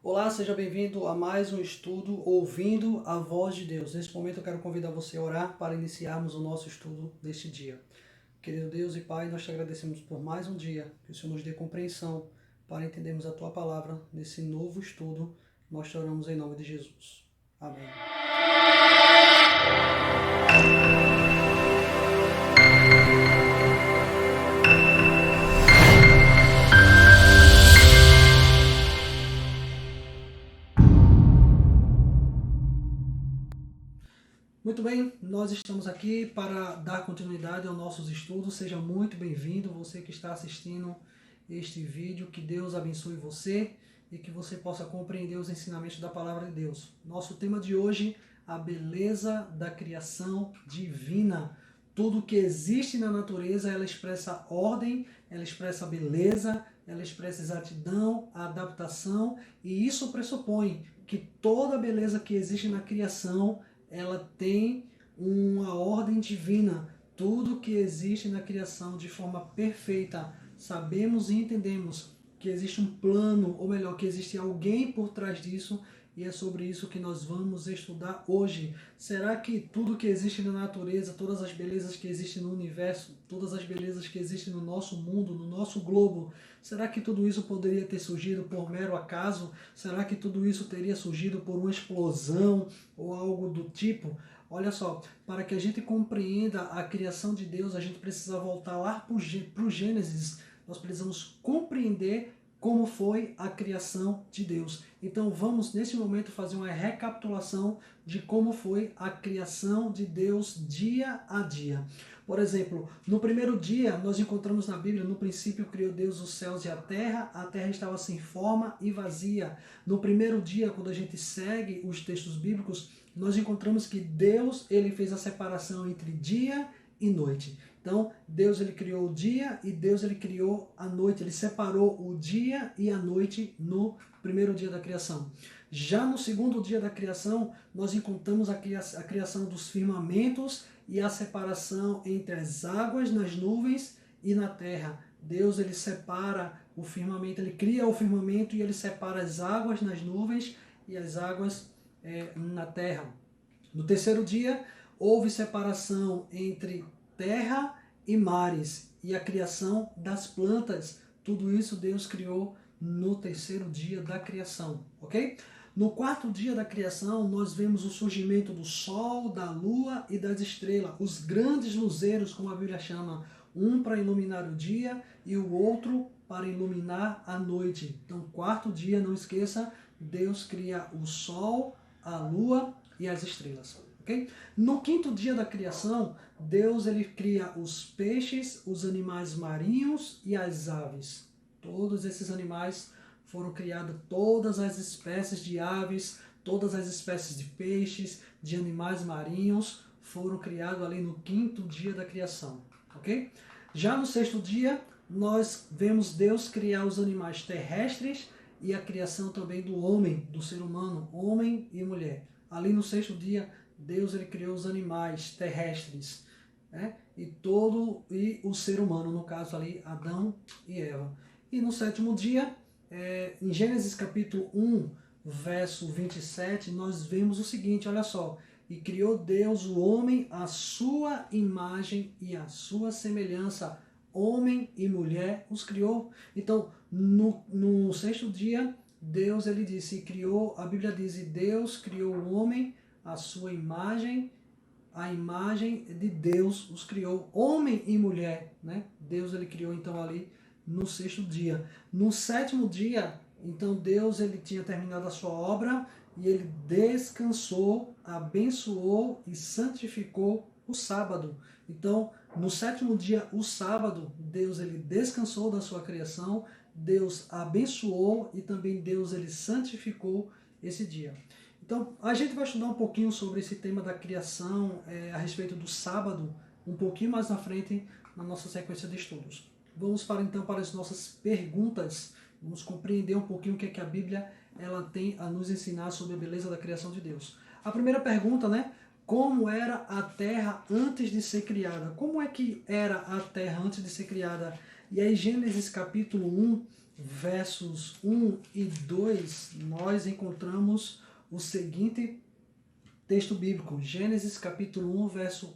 Olá, seja bem-vindo a mais um estudo Ouvindo a Voz de Deus. Nesse momento eu quero convidar você a orar para iniciarmos o nosso estudo deste dia. Querido Deus e Pai, nós te agradecemos por mais um dia, que o Senhor nos dê compreensão para entendermos a Tua Palavra nesse novo estudo. Nós te oramos em nome de Jesus. Amém. Muito bem, nós estamos aqui para dar continuidade aos nossos estudos. Seja muito bem-vindo, você que está assistindo este vídeo. Que Deus abençoe você e que você possa compreender os ensinamentos da Palavra de Deus. Nosso tema de hoje, a beleza da criação divina. Tudo que existe na natureza, ela expressa ordem, ela expressa beleza, ela expressa exatidão, adaptação, e isso pressupõe que toda a beleza que existe na criação ela tem uma ordem divina. Tudo que existe na criação de forma perfeita, sabemos e entendemos que existe um plano, ou melhor, que existe alguém por trás disso, e é sobre isso que nós vamos estudar hoje. Será que tudo que existe na natureza, todas as belezas que existem no universo, todas as belezas que existem no nosso mundo, no nosso globo, será que tudo isso poderia ter surgido por mero acaso? Será que tudo isso teria surgido por uma explosão ou algo do tipo? Olha só, para que a gente compreenda a criação de Deus, a gente precisa voltar lá para o Gênesis. Nós precisamos compreender como foi a criação de Deus. Então vamos nesse momento fazer uma recapitulação de como foi a criação de Deus dia a dia. Por exemplo, no primeiro dia nós encontramos na Bíblia, no princípio criou Deus os céus e a terra estava sem forma e vazia. No primeiro dia, quando a gente segue os textos bíblicos, nós encontramos que Deus ele fez a separação entre dia e noite. Então, Deus ele criou o dia e Deus ele criou a noite. Ele separou o dia e a noite no primeiro dia da criação. Já no segundo dia da criação, nós encontramos a criação dos firmamentos e a separação entre as águas nas nuvens e na terra. Deus ele separa o firmamento, ele cria o firmamento e ele separa as águas nas nuvens e as águas na terra. No terceiro dia, houve separação entre terra e mares e a criação das plantas. Tudo isso Deus criou no terceiro dia da criação, ok? No quarto dia da criação, nós vemos o surgimento do sol, da lua e das estrelas, os grandes luzeiros, como a Bíblia chama, um para iluminar o dia e o outro para iluminar a noite. Então, quarto dia, não esqueça, Deus cria o sol, a lua e as estrelas. Okay? No quinto dia da criação, Deus ele cria os peixes, os animais marinhos e as aves. Todos esses animais foram criados, todas as espécies de aves, todas as espécies de peixes, de animais marinhos foram criados ali no quinto dia da criação. Okay? Já no sexto dia, nós vemos Deus criar os animais terrestres e a criação também do homem, do ser humano, homem e mulher. Ali no sexto dia, Deus ele criou os animais terrestres, né? e o ser humano, no caso ali, Adão e Eva. E no sétimo dia, em Gênesis capítulo 1, verso 27, nós vemos o seguinte, olha só. E criou Deus o homem à sua imagem e à sua semelhança. Homem e mulher os criou. Então, no sexto dia, Deus ele disse, e criou, a Bíblia diz, e Deus criou o homem a sua imagem, a imagem de Deus os criou, homem e mulher, né? Deus ele criou então ali no sexto dia. No sétimo dia, então Deus ele tinha terminado a sua obra e ele descansou, abençoou e santificou o sábado. Então, no sétimo dia, o sábado, Deus ele descansou da sua criação, Deus abençoou e também Deus ele santificou esse dia. Então, a gente vai estudar um pouquinho sobre esse tema da criação, a respeito do sábado, um pouquinho mais na frente, na nossa sequência de estudos. Vamos então para as nossas perguntas. Vamos compreender um pouquinho o que é que a Bíblia ela tem a nos ensinar sobre a beleza da criação de Deus. A primeira pergunta, né? Como era a terra antes de ser criada? Como é que era a terra antes de ser criada? E aí Gênesis capítulo 1, versos 1 e 2, nós encontramos o seguinte texto bíblico. Gênesis capítulo 1, verso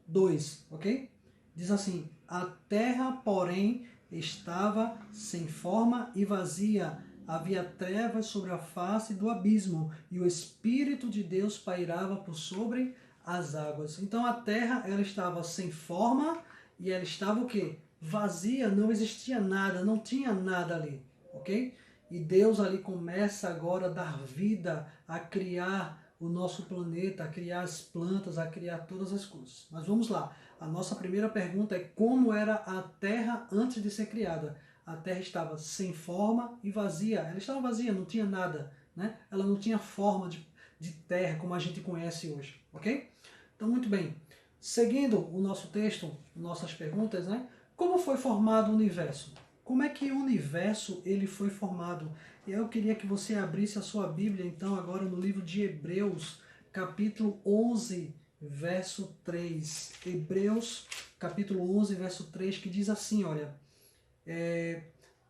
2, ok? Diz assim: a terra, porém, estava sem forma e vazia, havia trevas sobre a face do abismo, e o Espírito de Deus pairava por sobre as águas. Então a terra, ela estava sem forma e ela estava o quê? Vazia, não existia nada, não tinha nada ali, ok? E Deus ali começa agora a dar vida, a criar o nosso planeta, a criar as plantas, a criar todas as coisas. Mas vamos lá. A nossa primeira pergunta é como era a Terra antes de ser criada. A Terra estava sem forma e vazia. Ela estava vazia, não tinha nada, né? Ela não tinha forma de terra como a gente conhece hoje, ok? Então, muito bem. Seguindo o nosso texto, nossas perguntas, né? Como foi formado o universo? Como é que o universo ele foi formado? Eu queria que você abrisse a sua Bíblia, então, agora no livro de Hebreus, capítulo 11, verso 3. Hebreus, capítulo 11, verso 3, que diz assim, olha,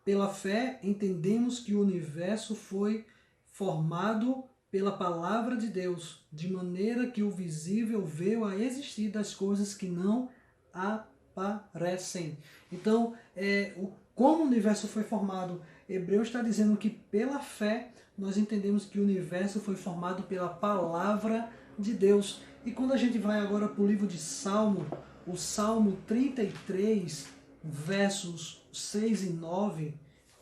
pela fé entendemos que o universo foi formado pela palavra de Deus, de maneira que o visível veio a existir das coisas que não aparecem. Então, como o universo foi formado? Hebreus está dizendo que pela fé nós entendemos que o universo foi formado pela palavra de Deus. E quando a gente vai agora para o livro de Salmo, o Salmo 33, versos 6 e 9,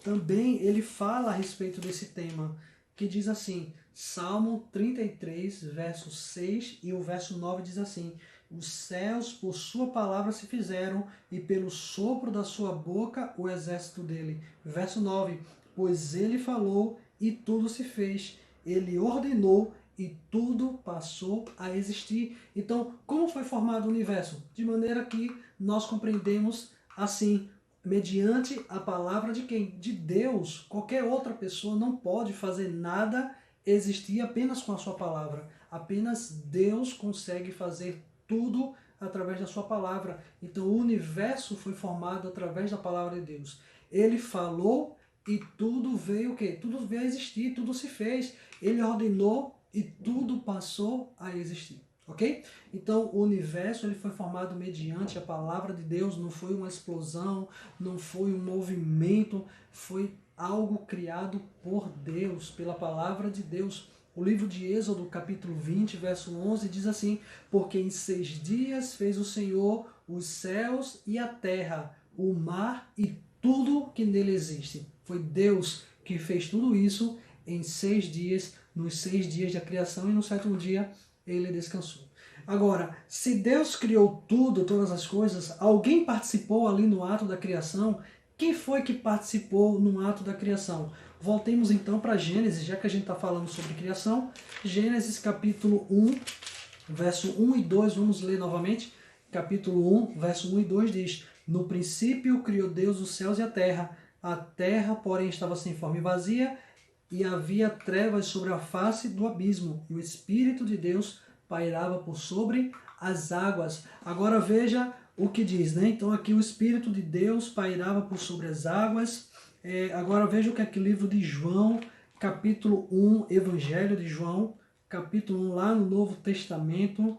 também ele fala a respeito desse tema, que diz assim, Salmo 33, verso 6 e o verso 9 diz assim, os céus por sua palavra se fizeram, e pelo sopro da sua boca o exército dele. Verso 9, pois ele falou e tudo se fez, ele ordenou e tudo passou a existir. Então, como foi formado o universo? De maneira que nós compreendemos assim, mediante a palavra de quem? De Deus. Qualquer outra pessoa não pode fazer nada existir apenas com a sua palavra. Apenas Deus consegue fazer tudo através da sua palavra. Então o universo foi formado através da palavra de Deus. Ele falou e tudo veio o quê? Tudo veio a existir, tudo se fez. Ele ordenou e tudo passou a existir. Ok? Então o universo ele foi formado mediante a palavra de Deus, não foi uma explosão, não foi um movimento, foi algo criado por Deus, pela palavra de Deus. O livro de Êxodo, capítulo 20, verso 11, diz assim, porque em 6 dias fez o Senhor os céus e a terra, o mar e tudo que nele existe. Foi Deus que fez tudo isso em 6 dias, nos 6 dias da criação, e no 7º dia ele descansou. Agora, se Deus criou tudo, todas as coisas, alguém participou ali no ato da criação? Quem foi que participou no ato da criação? Voltemos então para Gênesis, já que a gente está falando sobre criação. Gênesis capítulo 1, verso 1 e 2, vamos ler novamente. Capítulo 1, verso 1 e 2 diz, no princípio criou Deus os céus e a terra, porém, estava sem forma e vazia, e havia trevas sobre a face do abismo, e o Espírito de Deus pairava por sobre as águas. Agora veja o que diz, né? Então aqui o Espírito de Deus pairava por sobre as águas. Agora veja o que é que o livro de João, capítulo 1, Evangelho de João, capítulo 1, lá no Novo Testamento,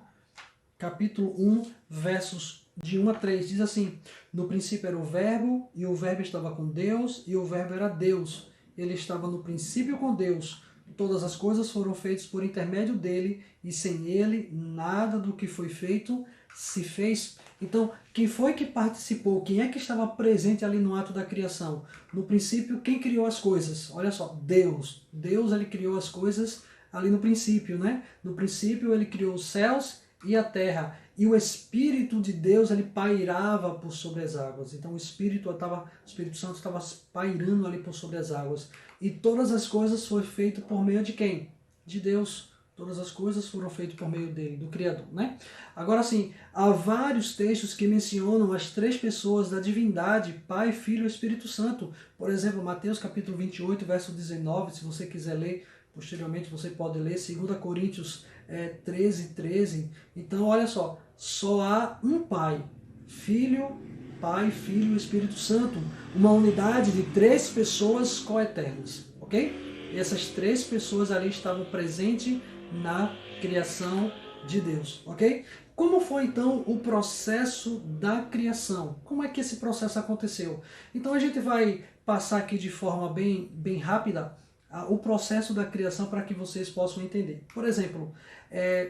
capítulo 1, versos de 1 a 3, diz assim, no princípio era o Verbo, e o Verbo estava com Deus, e o Verbo era Deus. Ele estava no princípio com Deus. Todas as coisas foram feitas por intermédio dele, e sem ele, nada do que foi feito se fez. Então, quem foi que participou? Quem é que estava presente ali no ato da criação? No princípio, quem criou as coisas? Olha só, Deus. Deus, ele criou as coisas ali no princípio, né? No princípio, ele criou os céus e a terra. E o Espírito de Deus, ele pairava por sobre as águas. Então, o Espírito Santo estava pairando ali por sobre as águas. E todas as coisas foram feitas por meio de quem? De Deus. Todas as coisas foram feitas por meio dele, do Criador, né? Agora sim, há vários textos que mencionam as 3 pessoas da divindade, Pai, Filho e Espírito Santo. Por exemplo, Mateus capítulo 28, verso 19, se você quiser ler, posteriormente você pode ler, 2 Coríntios 13, 13. Então, olha só há um Pai, Filho Pai, Filho e Espírito Santo. Uma unidade de 3 pessoas coeternas, ok? E essas 3 pessoas ali estavam presentes na criação de Deus, ok? Como foi então o processo da criação? Como é que esse processo aconteceu? Então a gente vai passar aqui de forma bem rápida o processo da criação para que vocês possam entender. Por exemplo,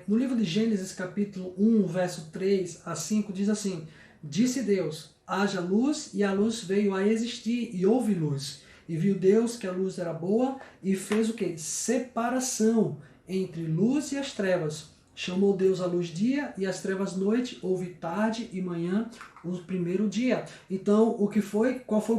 no livro de Gênesis capítulo 1, verso 3 a 5, diz assim: Disse Deus, haja luz, e a luz veio a existir, e houve luz. E viu Deus que a luz era boa, e fez o quê? Separação entre luz e as trevas. Chamou Deus a luz dia e as trevas noite, houve tarde e manhã, o primeiro dia. Então,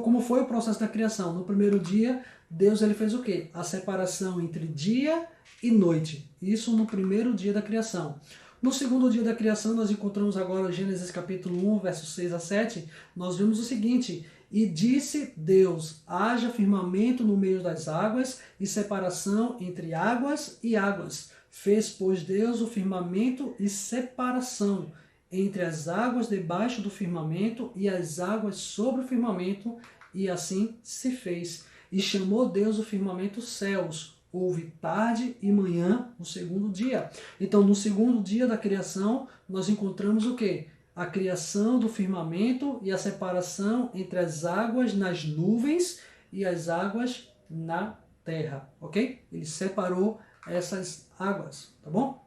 como foi o processo da criação? No primeiro dia, Deus ele fez o quê? A separação entre dia e noite. Isso no primeiro dia da criação. No segundo dia da criação, nós encontramos agora Gênesis capítulo 1, versos 6 a 7, nós vemos o seguinte: E disse Deus, haja firmamento no meio das águas, e separação entre águas e águas. Fez, pois, Deus o firmamento e separação entre as águas debaixo do firmamento e as águas sobre o firmamento, e assim se fez. E chamou Deus o firmamento céus. Houve tarde e manhã, o segundo dia. Então, no segundo dia da criação, nós encontramos o quê? A criação do firmamento e a separação entre as águas nas nuvens e as águas na terra, ok? Ele separou essas águas, tá bom?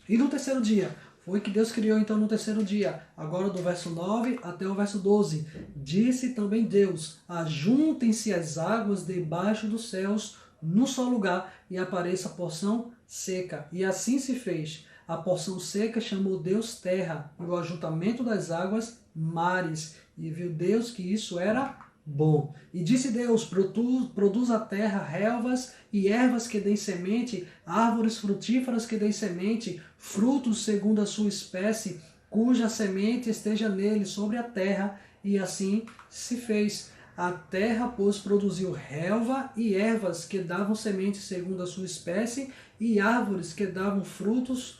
E no terceiro dia, foi que Deus criou então no terceiro dia, agora do verso 9 até o verso 12. Disse também Deus, ajuntem-se as águas debaixo dos céus num só lugar, e apareça a porção seca. E assim se fez. A porção seca chamou Deus terra, e o ajuntamento das águas mares. E viu Deus que isso era bom. E disse Deus, produz a terra relvas e ervas que deem semente, árvores frutíferas que deem semente, frutos segundo a sua espécie, cuja semente esteja nele sobre a terra. E assim se fez. A terra, pois, produziu relva e ervas que davam semente segundo a sua espécie, e árvores que davam frutos,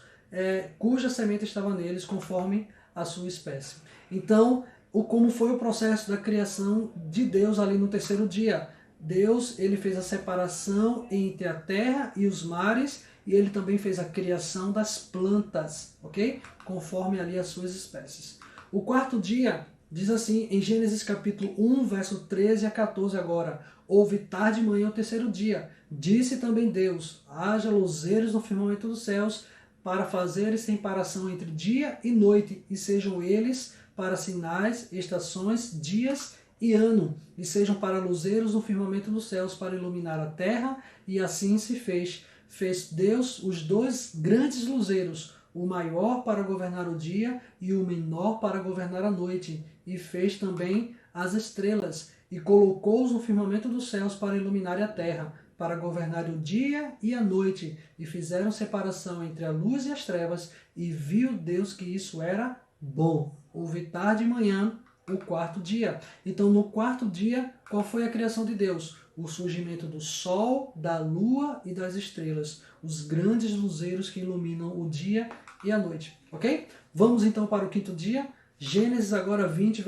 cuja semente estava neles, conforme a sua espécie. Então, como foi o processo da criação de Deus ali no terceiro dia? Deus ele fez a separação entre a terra e os mares, e ele também fez a criação das plantas, ok? Conforme ali as suas espécies. O quarto dia diz assim, em Gênesis capítulo 1, verso 13 a 14 agora: Houve tarde e manhã o terceiro dia. Disse também Deus, haja luzeiros no firmamento dos céus, para fazer separação entre dia e noite, e sejam eles para sinais, estações, dias e ano, e sejam para luzeiros no firmamento dos céus, para iluminar a terra, e assim se fez. Fez Deus os 2 grandes luzeiros, o maior para governar o dia e o menor para governar a noite. E fez também as estrelas, e colocou-os no firmamento dos céus para iluminar a terra, para governar o dia e a noite. E fizeram separação entre a luz e as trevas, e viu Deus que isso era bom. Houve tarde e manhã, o quarto dia. Então, no quarto dia, qual foi a criação de Deus? O surgimento do sol, da lua e das estrelas, os grandes luzeiros que iluminam o dia e a noite, ok? Vamos então para o quinto dia. Gênesis agora 20,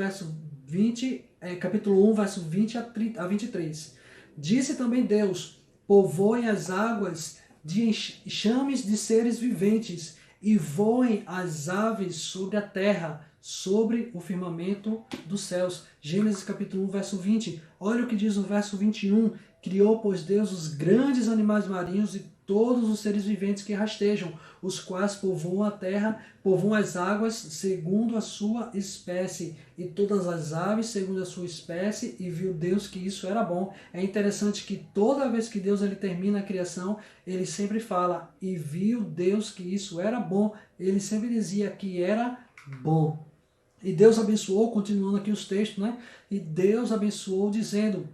capítulo 1, verso 20 a 23. Disse também Deus, povoem as águas de enxames de seres viventes, e voem as aves sobre a terra, sobre o firmamento dos céus. Gênesis capítulo 1, verso 20. Olha o que diz o verso 21. Criou, pois, Deus os grandes animais marinhos e todos os seres viventes que rastejam, os quais povoam a terra, povoam as águas segundo a sua espécie, e todas as aves segundo a sua espécie, e viu Deus que isso era bom. É interessante que toda vez que Deus ele termina a criação, ele sempre fala, e viu Deus que isso era bom. Ele sempre dizia que era bom. E Deus abençoou, continuando aqui os textos, né? E Deus abençoou dizendo,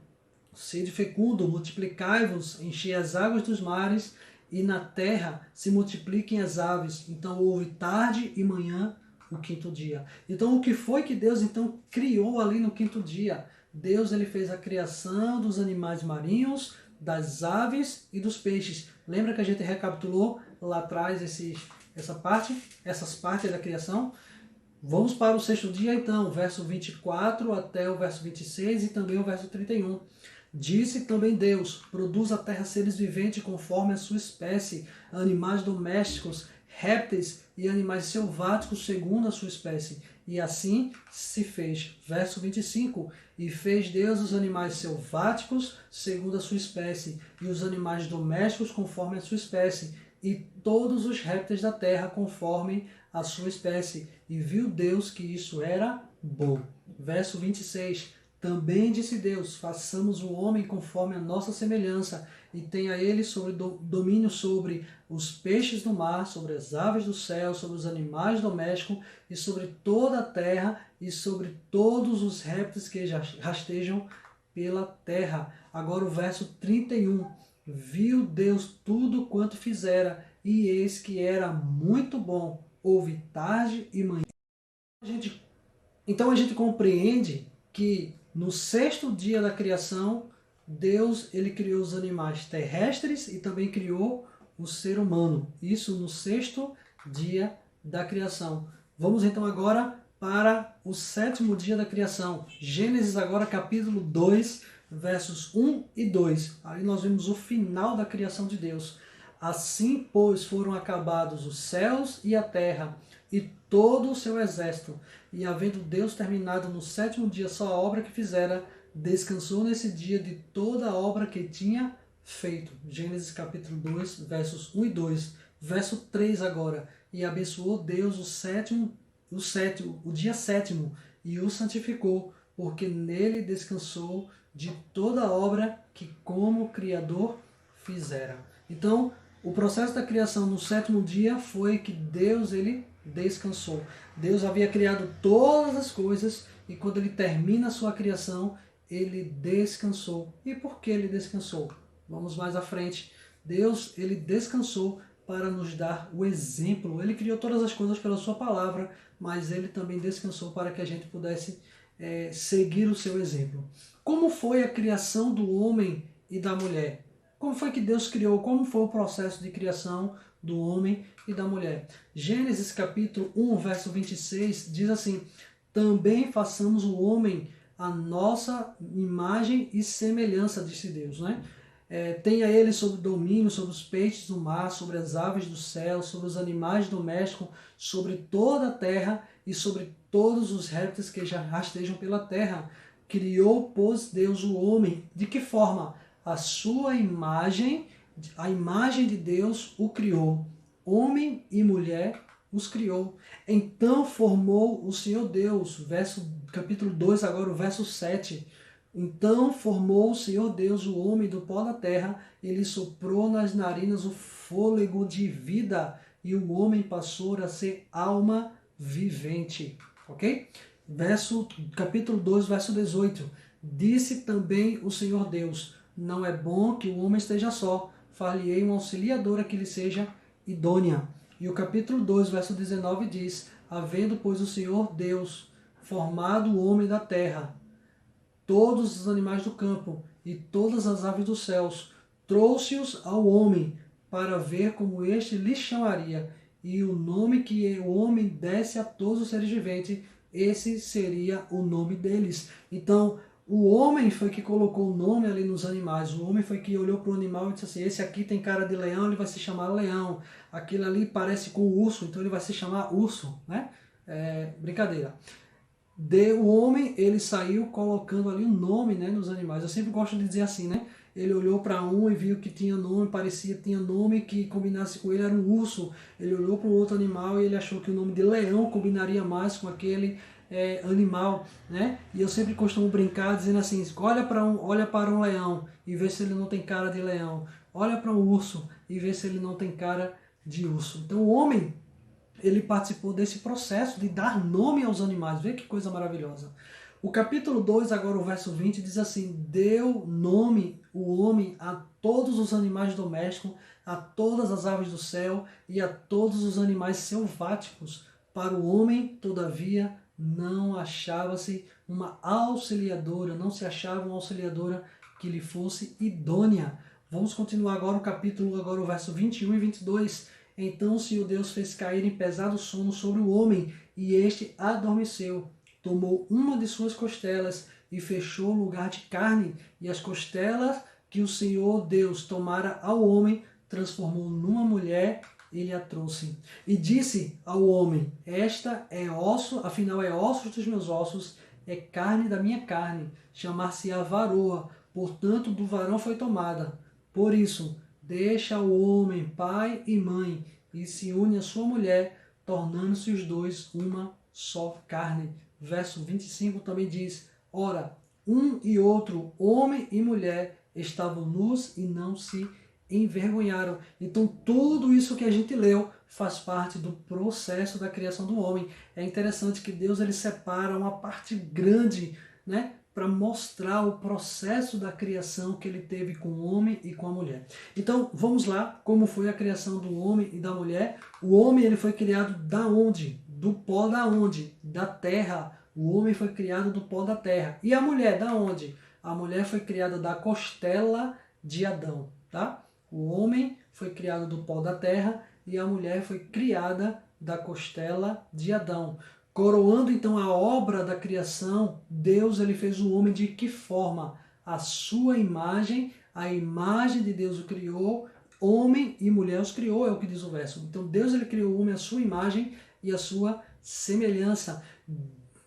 sede fecundo, multiplicai-vos, enchei as águas dos mares, e na terra se multipliquem as aves. Então houve tarde e manhã o quinto dia. Então o que foi que Deus então criou ali no quinto dia? Deus ele fez a criação dos animais marinhos, das aves e dos peixes. Lembra que a gente recapitulou lá atrás essas partes da criação? Vamos para o sexto dia, então, verso 24 até o verso 26 e também o verso 31. Disse também Deus: produz a terra seres viventes conforme a sua espécie, animais domésticos, répteis e animais selváticos segundo a sua espécie. E assim se fez. Verso 25. E fez Deus os animais selváticos segundo a sua espécie, e os animais domésticos conforme a sua espécie, e todos os répteis da terra conforme a sua espécie. E viu Deus que isso era bom. Verso 26. Também disse Deus: façamos o homem conforme a nossa semelhança, e tenha ele domínio sobre os peixes do mar, sobre as aves do céu, sobre os animais domésticos, e sobre toda a terra, e sobre todos os répteis que rastejam pela terra. Agora o verso 31. Viu Deus tudo quanto fizera, e eis que era muito bom. Houve tarde e manhã. Então a gente compreende que no sexto dia da criação, Deus ele criou os animais terrestres e também criou o ser humano. Isso no sexto dia da criação. Vamos então agora para o sétimo dia da criação. Gênesis agora capítulo 2, versos 1 e 2. Aí nós vemos o final da criação de Deus. Assim, pois, foram acabados os céus e a terra, e todo o seu exército. E havendo Deus terminado no sétimo dia sua obra que fizera, descansou nesse dia de toda a obra que tinha feito. Gênesis capítulo 2, versos 1 e 2. Verso 3 agora. E abençoou Deus o dia sétimo, e o santificou, porque nele descansou de toda a obra que como Criador fizera. Então, o processo da criação no sétimo dia foi que Deus ele descansou. Deus havia criado todas as coisas e quando ele termina a sua criação, ele descansou. E por que ele descansou? Vamos mais à frente. Deus ele descansou para nos dar o exemplo. Ele criou todas as coisas pela sua palavra, mas ele também descansou para que a gente pudesse seguir o seu exemplo. Como foi a criação do homem e da mulher? Como foi que Deus criou? Como foi o processo de criação do homem e da mulher? Gênesis capítulo 1, verso 26 diz assim: também façamos o homem a nossa imagem e semelhança, disse Deus, né? Tenha ele sobre domínio sobre os peixes do mar, sobre as aves do céu, sobre os animais domésticos, sobre toda a terra e sobre todos os répteis que já rastejam pela terra. Criou, pois, Deus o homem. De que forma? A sua imagem, a imagem de Deus o criou. Homem e mulher os criou. Então formou o Senhor Deus, capítulo 2, agora o verso 7. Então formou o Senhor Deus o homem do pó da terra, ele soprou nas narinas o fôlego de vida, e o homem passou a ser alma vivente. Ok? Capítulo 2, verso 18. Disse também o Senhor Deus: não é bom que o homem esteja só, far-lhe-ei uma auxiliadora que lhe seja idônea. E o capítulo 2, verso 19 diz: havendo, pois, o Senhor Deus formado o homem da terra, todos os animais do campo e todas as aves dos céus, trouxe-os ao homem para ver como este lhe chamaria, e o nome que o homem desse a todos os seres viventes, esse seria o nome deles. Então, o homem foi que colocou o nome ali nos animais. O homem foi que olhou para o animal e disse assim: esse aqui tem cara de leão, ele vai se chamar leão. Aquele ali parece com o urso, então ele vai se chamar urso, né? Brincadeira. O homem, ele saiu colocando ali um nome, né, nos animais. Eu sempre gosto de dizer assim, né? Ele olhou para um e viu que tinha nome, tinha nome que combinasse com ele, era um urso. Ele olhou para o outro animal e ele achou que o nome de leão combinaria mais com aquele animal, né? E eu sempre costumo brincar dizendo assim: olha para um leão e vê se ele não tem cara de leão. Olha para um urso e vê se ele não tem cara de urso. Então o homem, ele participou desse processo de dar nome aos animais. Vê que coisa maravilhosa. O capítulo 2, agora o verso 20, diz assim: deu nome o homem a todos os animais domésticos, a todas as aves do céu e a todos os animais selváticos. Para o homem, todavia, não achava-se uma auxiliadora, não se achava uma auxiliadora que lhe fosse idônea. Vamos continuar agora o capítulo, agora o verso 21 e 22. Então o Senhor Deus fez cair em pesado sono sobre o homem, e este adormeceu. Tomou uma de suas costelas e fechou o lugar de carne, e as costelas que o Senhor Deus tomara ao homem, transformou numa mulher e lhe a trouxe. E disse ao homem: esta é osso, afinal é ossos dos meus ossos, é carne da minha carne, chamar-se-á varoa, portanto do varão foi tomada. Por isso, deixa o homem pai e mãe, e se une à sua mulher, tornando-se os dois uma só carne. Verso 25 também diz: ora, um e outro, homem e mulher, estavam nus e não se envergonharam. Então tudo isso que a gente leu faz parte do processo da criação do homem. É interessante que Deus ele separa uma parte grande, né, para mostrar o processo da criação que ele teve com o homem e com a mulher. Então vamos lá, como foi a criação do homem e da mulher. O homem ele foi criado da onde? Do pó da onde? Da terra. O homem foi criado do pó da terra. E a mulher da onde? A mulher foi criada da costela de Adão, tá? O homem foi criado do pó da terra e a mulher foi criada da costela de Adão. Coroando então a obra da criação, Deus ele fez o homem de que forma? A sua imagem, a imagem de Deus o criou, homem e mulher os criou, é o que diz o verso. Então Deus ele criou o homem à sua imagem e à sua semelhança.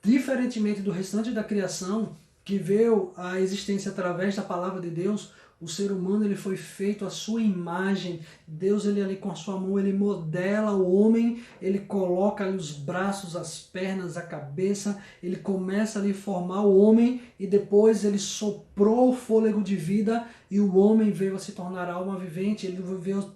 Diferentemente do restante da criação, que veio à existência através da palavra de Deus, o ser humano ele foi feito à sua imagem. Deus ele ali com a sua mão ele modela o homem, ele coloca ali os braços, as pernas, a cabeça, ele começa ali a formar o homem e depois ele soprou o fôlego de vida e o homem veio a se tornar alma vivente, ele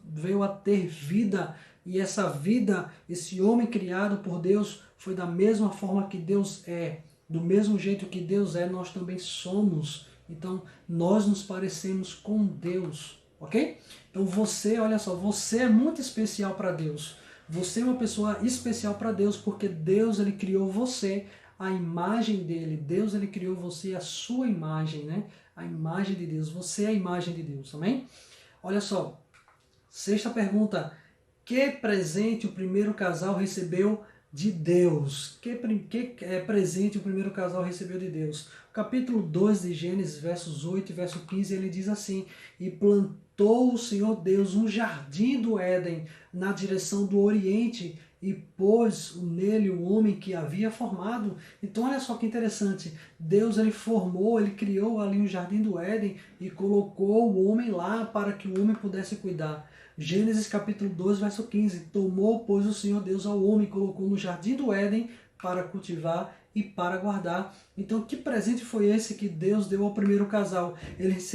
veio a ter vida. E essa vida, esse homem criado por Deus, foi da mesma forma que Deus é. Do mesmo jeito que Deus é, nós também somos. Então, nós nos parecemos com Deus, ok? Então, você, olha só, você é muito especial para Deus. Você é uma pessoa especial para Deus, porque Deus, ele criou você, a imagem dele. Deus, ele criou você, a sua imagem, né? A imagem de Deus. Você é a imagem de Deus, amém? Olha só, sexta pergunta. Que presente o primeiro casal recebeu de Deus? Que presente o primeiro casal recebeu de Deus? Capítulo 2 de Gênesis, versos 8 e verso 15, ele diz assim: e plantou o Senhor Deus um jardim do Éden na direção do Oriente e pôs nele o homem que havia formado. Então olha só que interessante, Deus ele formou, ele criou ali um jardim do Éden e colocou o homem lá para que o homem pudesse cuidar. Gênesis capítulo 2, verso 15, tomou, pois, o Senhor Deus ao homem, colocou no jardim do Éden para cultivar e para guardar. Então, que presente foi esse que Deus deu ao primeiro casal? Eles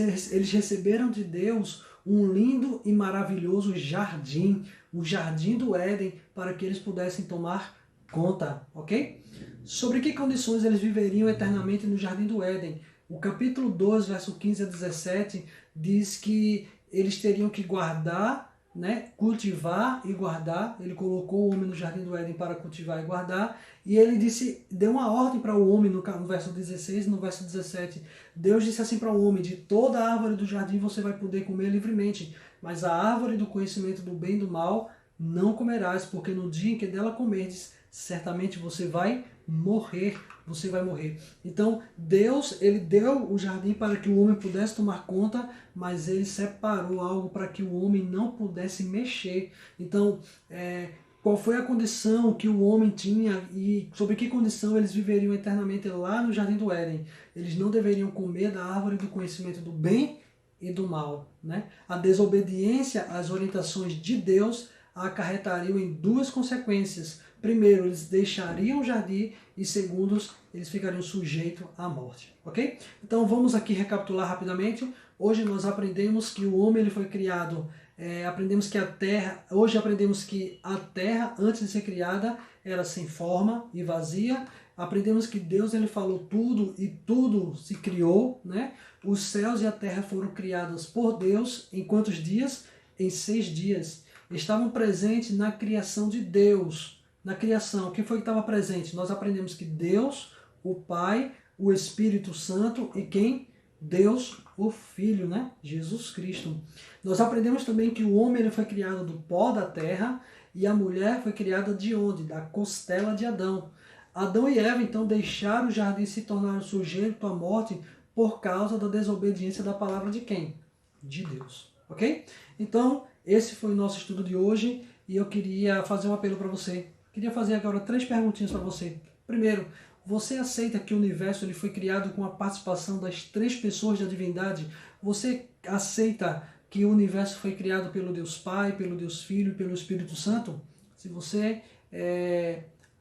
receberam de Deus um lindo e maravilhoso jardim, o jardim do Éden, para que eles pudessem tomar conta, ok? Sobre que condições eles viveriam eternamente no jardim do Éden? O capítulo 2, verso 15 a 17, diz que eles teriam que guardar, né, cultivar e guardar. Ele colocou o homem no jardim do Éden para cultivar e guardar, e ele deu uma ordem para o homem no verso 16 e no verso 17. Deus disse assim para o homem: de toda a árvore do jardim você vai poder comer livremente, mas a árvore do conhecimento do bem e do mal não comerás, porque no dia em que dela comerdes, certamente você vai morrer. Você vai morrer. Então, Deus, ele deu o jardim para que o homem pudesse tomar conta, mas ele separou algo para que o homem não pudesse mexer. Então, qual foi a condição que o homem tinha e sobre que condição eles viveriam eternamente lá no jardim do Éden? Eles não deveriam comer da árvore do conhecimento do bem e do mal, né? A desobediência às orientações de Deus acarretariam em duas consequências. Primeiro, eles deixariam o jardim e segundo, eles ficariam sujeitos à morte, ok? Então vamos aqui recapitular rapidamente. Hoje nós aprendemos que o homem ele foi criado, hoje aprendemos que a terra antes de ser criada era sem forma e vazia. Aprendemos que Deus ele falou tudo e tudo se criou, né? Os céus e a terra foram criados por Deus em quantos dias? Em 6 dias. Estavam presentes na criação de Deus. Na criação, o que foi que estava presente? Nós aprendemos que Deus, o Pai, o Espírito Santo e quem? Deus, o Filho, né? Jesus Cristo. Nós aprendemos também que o homem ele foi criado do pó da terra E a mulher foi criada de onde? Da costela de Adão. Adão e Eva, então, deixaram o jardim e se tornaram sujeitos à morte por causa da desobediência da palavra de quem? De Deus. Ok? Então, esse foi o nosso estudo de hoje e eu queria fazer um apelo para você. Queria fazer agora 3 perguntinhas para você. Primeiro, você aceita que o universo ele foi criado com a participação das 3 pessoas da divindade? Você aceita que o universo foi criado pelo Deus Pai, pelo Deus Filho e pelo Espírito Santo? Se você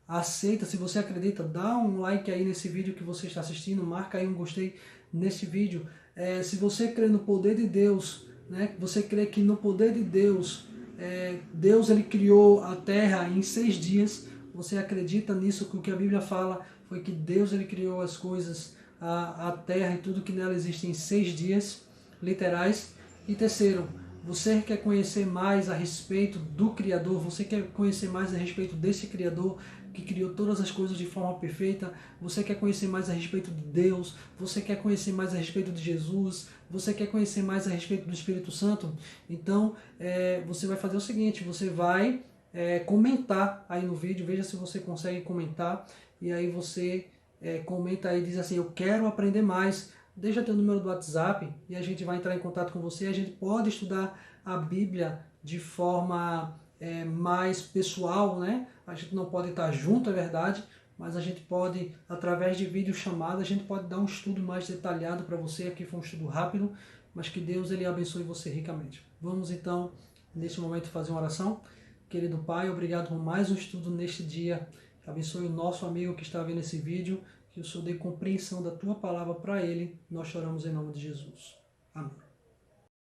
aceita, se você acredita, dá um like aí nesse vídeo que você está assistindo, marca aí um gostei nesse vídeo. Se você crê no poder de Deus, né, você crê que no poder de Deus, Deus ele criou a terra em 6 dias, você acredita nisso, que o que a Bíblia fala foi que Deus ele criou as coisas, a terra e tudo que nela existe em 6 dias, literais. E terceiro, você quer conhecer mais a respeito do Criador, você quer conhecer mais a respeito desse Criador que criou todas as coisas de forma perfeita, você quer conhecer mais a respeito de Deus, você quer conhecer mais a respeito de Jesus, você quer conhecer mais a respeito do Espírito Santo? Então, você vai fazer o seguinte, você vai comentar aí no vídeo, veja se você consegue comentar, e aí você comenta aí e diz assim, eu quero aprender mais. Deixa teu número do WhatsApp e a gente vai entrar em contato com você. A gente pode estudar a Bíblia de forma mais pessoal, né? A gente não pode estar junto, é verdade, mas a gente pode, através de videochamada, a gente pode dar um estudo mais detalhado para você. Aqui foi um estudo rápido, mas que Deus ele abençoe você ricamente. Vamos então, neste momento, fazer uma oração. Querido Pai, obrigado por mais um estudo neste dia. Abençoe o nosso amigo que está vendo esse vídeo. Que o Senhor dê compreensão da Tua palavra para ele. Nós choramos em nome de Jesus. Amém.